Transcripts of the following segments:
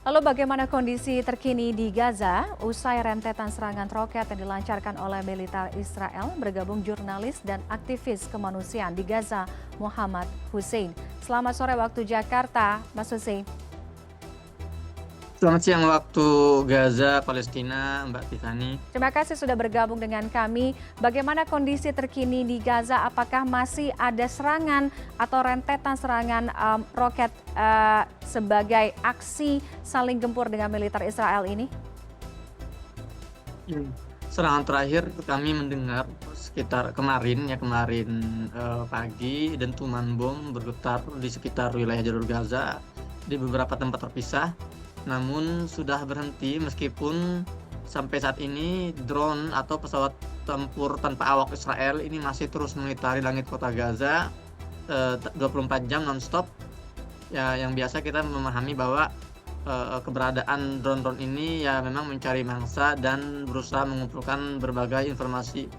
Lalu bagaimana kondisi terkini di Gaza usai rentetan serangan roket yang dilancarkan oleh militer Israel? Bergabung jurnalis dan aktivis kemanusiaan di Gaza, Muhammad Hussein. Selamat sore waktu Jakarta, Mas Hussein. Selamat siang waktu Gaza, Palestina, Mbak Tiffany. Terima kasih sudah bergabung dengan kami. Bagaimana kondisi terkini di Gaza? Apakah masih ada serangan atau rentetan serangan roket sebagai aksi saling gempur dengan militer Israel ini? Serangan terakhir kami mendengar sekitar kemarin pagi, dentuman bom bergetar di sekitar wilayah jalur Gaza di beberapa tempat terpisah. Namun sudah berhenti meskipun sampai saat ini drone atau pesawat tempur tanpa awak Israel ini masih terus mengitari langit kota Gaza 24 jam nonstop. Ya, yang biasa kita memahami bahwa keberadaan drone-drone ini ya memang mencari mangsa dan berusaha mengumpulkan berbagai informasi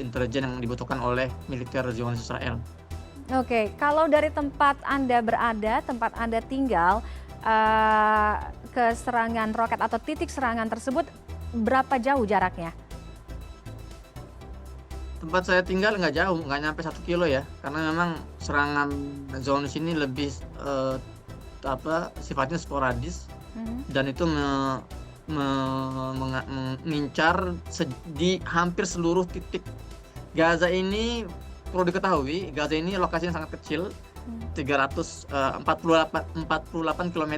intelijen yang dibutuhkan oleh militer Zionis Israel. Oke, kalau dari tempat Anda berada, tempat Anda tinggal, ke serangan roket atau titik serangan tersebut berapa jauh jaraknya? Tempat saya tinggal nggak jauh, nggak nyampe 1 kilo ya, karena memang serangan Zionis ini lebih sifatnya sporadis dan itu mengincar di hampir seluruh titik. Gaza ini perlu diketahui, Gaza ini lokasinya sangat kecil. 348 km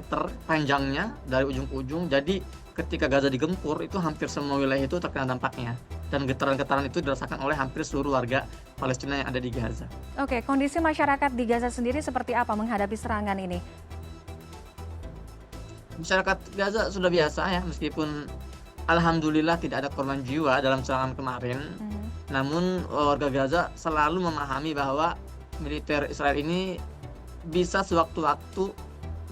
panjangnya dari ujung ke ujung. Jadi ketika Gaza digempur itu hampir semua wilayah itu terkena dampaknya. Dan getaran-getaran itu dirasakan oleh hampir seluruh warga Palestina yang ada di Gaza. Oke, kondisi masyarakat di Gaza sendiri seperti apa menghadapi serangan ini? Masyarakat Gaza sudah biasa ya, meskipun alhamdulillah tidak ada korban jiwa dalam serangan kemarin. Namun warga Gaza selalu memahami bahwa militer Israel ini bisa sewaktu-waktu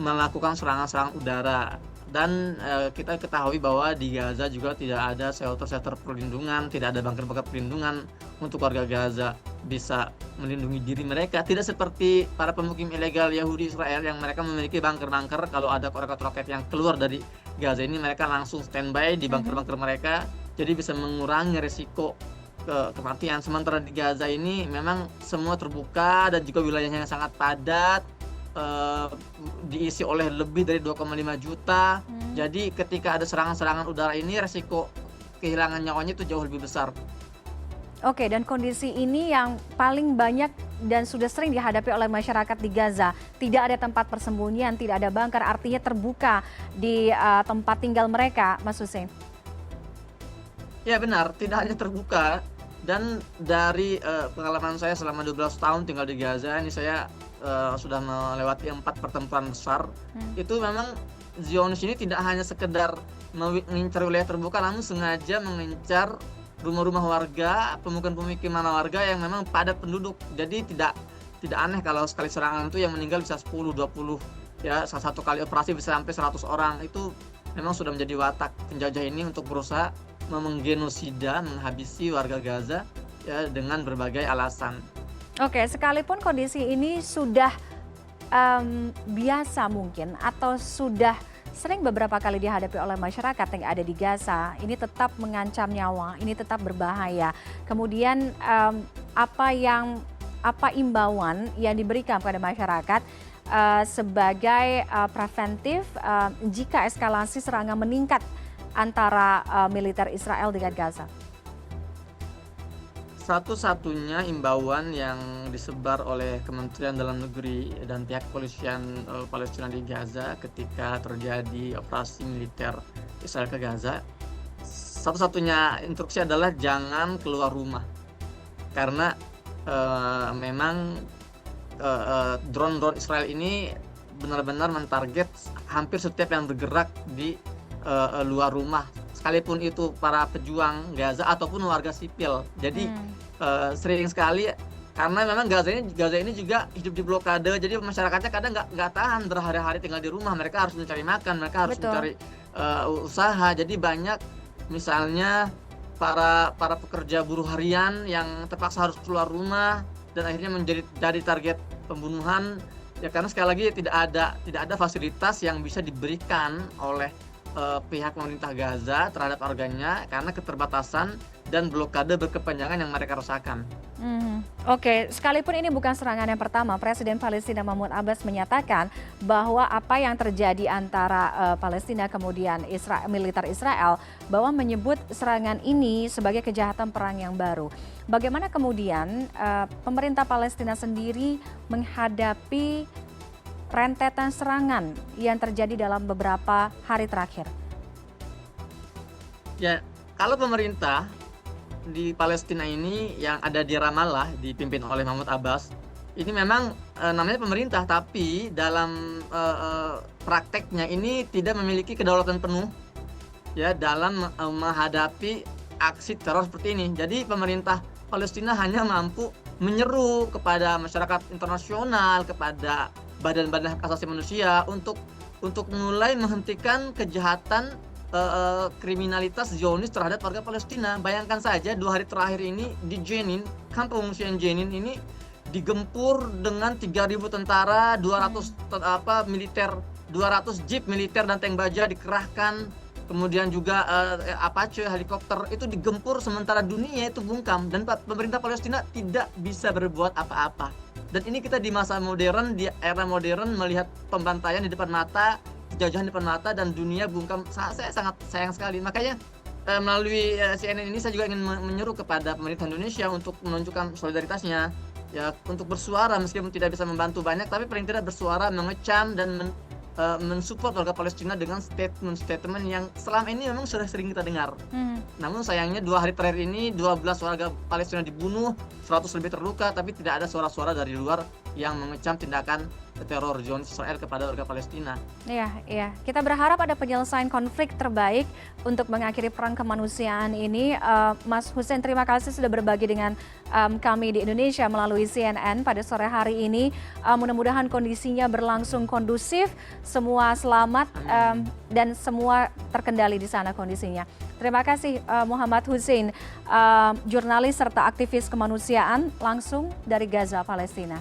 melakukan serangan-serangan udara. Dan kita ketahui bahwa di Gaza juga tidak ada shelter-shelter perlindungan, tidak ada bunker-bunker perlindungan untuk warga Gaza bisa melindungi diri mereka. Tidak seperti para pemukim ilegal Yahudi Israel yang mereka memiliki bunker-bunker. Kalau ada roket-roket yang keluar dari Gaza ini, mereka langsung standby di bunker-bunker mereka, jadi bisa mengurangi risiko kematian. Sementara di Gaza ini memang semua terbuka dan juga wilayahnya sangat padat, diisi oleh lebih dari 2,5 juta. Jadi ketika ada serangan-serangan udara ini, resiko kehilangan nyawanya itu jauh lebih besar. Oke, dan kondisi ini yang paling banyak dan sudah sering dihadapi oleh masyarakat di Gaza. Tidak ada tempat persembunyian, tidak ada bunker, artinya terbuka di tempat tinggal mereka, Mas Hussein. Ya benar, tidak hanya terbuka. Dan dari pengalaman saya selama 12 tahun tinggal di Gaza, ini saya sudah melewati 4 pertempuran besar. Itu memang Zionis ini tidak hanya sekedar mengincar wilayah terbuka, namun sengaja mengincar rumah-rumah warga, pemukiman warga yang memang padat penduduk. Jadi tidak aneh kalau sekali serangan itu yang meninggal bisa 10, 20. Ya, satu kali operasi bisa sampai 100 orang. Itu memang sudah menjadi watak penjajah ini untuk berusaha menggenosida, menghabisi warga Gaza ya, dengan berbagai alasan. Oke, sekalipun kondisi ini sudah biasa mungkin atau sudah sering beberapa kali dihadapi oleh masyarakat yang ada di Gaza, ini tetap mengancam nyawa, ini tetap berbahaya. Kemudian apa imbauan yang diberikan kepada masyarakat sebagai preventif jika eskalasi serangan meningkat antara militer Israel dengan Gaza? Satu-satunya imbauan yang disebar oleh Kementerian Dalam Negeri dan pihak kepolisian Palestina di Gaza ketika terjadi operasi militer Israel ke Gaza, satu-satunya instruksi adalah jangan keluar rumah. Karena memang drone-drone Israel ini benar-benar mentarget hampir setiap yang bergerak di luar rumah, sekalipun itu para pejuang Gaza ataupun warga sipil. Jadi sering sekali, karena memang Gaza ini juga hidup di blokade, jadi masyarakatnya kadang nggak tahan berhari-hari tinggal di rumah. Mereka harus mencari makan, mereka harus mencari usaha. Jadi banyak misalnya para pekerja buruh harian yang terpaksa harus keluar rumah dan akhirnya menjadi target pembunuhan Ya karena sekali lagi tidak ada fasilitas yang bisa diberikan oleh pihak pemerintah Gaza terhadap warganya karena keterbatasan dan blokade berkepanjangan yang mereka rasakan. Oke, sekalipun ini bukan serangan yang pertama, Presiden Palestina Mahmud Abbas menyatakan bahwa apa yang terjadi antara Palestina kemudian militer Israel, bahwa menyebut serangan ini sebagai kejahatan perang yang baru. Bagaimana kemudian pemerintah Palestina sendiri menghadapi rentetan serangan yang terjadi dalam beberapa hari terakhir? Ya, kalau pemerintah di Palestina ini yang ada di Ramallah dipimpin oleh Mahmud Abbas, ini memang namanya pemerintah, tapi dalam prakteknya ini tidak memiliki kedaulatan penuh ya dalam menghadapi aksi teror seperti ini. Jadi pemerintah Palestina hanya mampu menyeru kepada masyarakat internasional, kepada badan-badan hak asasi manusia untuk mulai menghentikan kejahatan kriminalitas Zionis terhadap warga Palestina. Bayangkan saja 2 hari terakhir ini di Jenin, kamp pengungsian Jenin ini digempur dengan 3.000 tentara, 200 militer, 200 jeep militer dan tank baja dikerahkan, kemudian juga Apache helikopter itu digempur sementara dunia itu bungkam dan pemerintah Palestina tidak bisa berbuat apa-apa. Dan ini kita di masa modern, di era modern melihat pembantaian di depan mata, penjajahan di depan mata dan dunia bungkam. Saya sangat sayang sekali. Makanya melalui CNN ini saya juga ingin menyeru kepada pemerintah Indonesia untuk menunjukkan solidaritasnya ya, untuk bersuara meskipun tidak bisa membantu banyak, tapi paling tidak bersuara, mengecam dan mensupport warga Palestina dengan statement-statement yang selama ini memang sudah sering kita dengar. Namun sayangnya 2 hari terakhir ini 12 warga Palestina dibunuh, 100 lebih terluka, tapi tidak ada suara-suara dari luar yang mengecam tindakan teror Zionis Israel kepada warga Palestina. Iya. Kita berharap ada penyelesaian konflik terbaik untuk mengakhiri perang kemanusiaan ini. Mas Hussein, terima kasih sudah berbagi dengan kami di Indonesia melalui CNN pada sore hari ini. Mudah-mudahan kondisinya berlangsung kondusif, semua selamat dan semua terkendali di sana kondisinya. Terima kasih Muhammad Hussein, jurnalis serta aktivis kemanusiaan langsung dari Gaza, Palestina.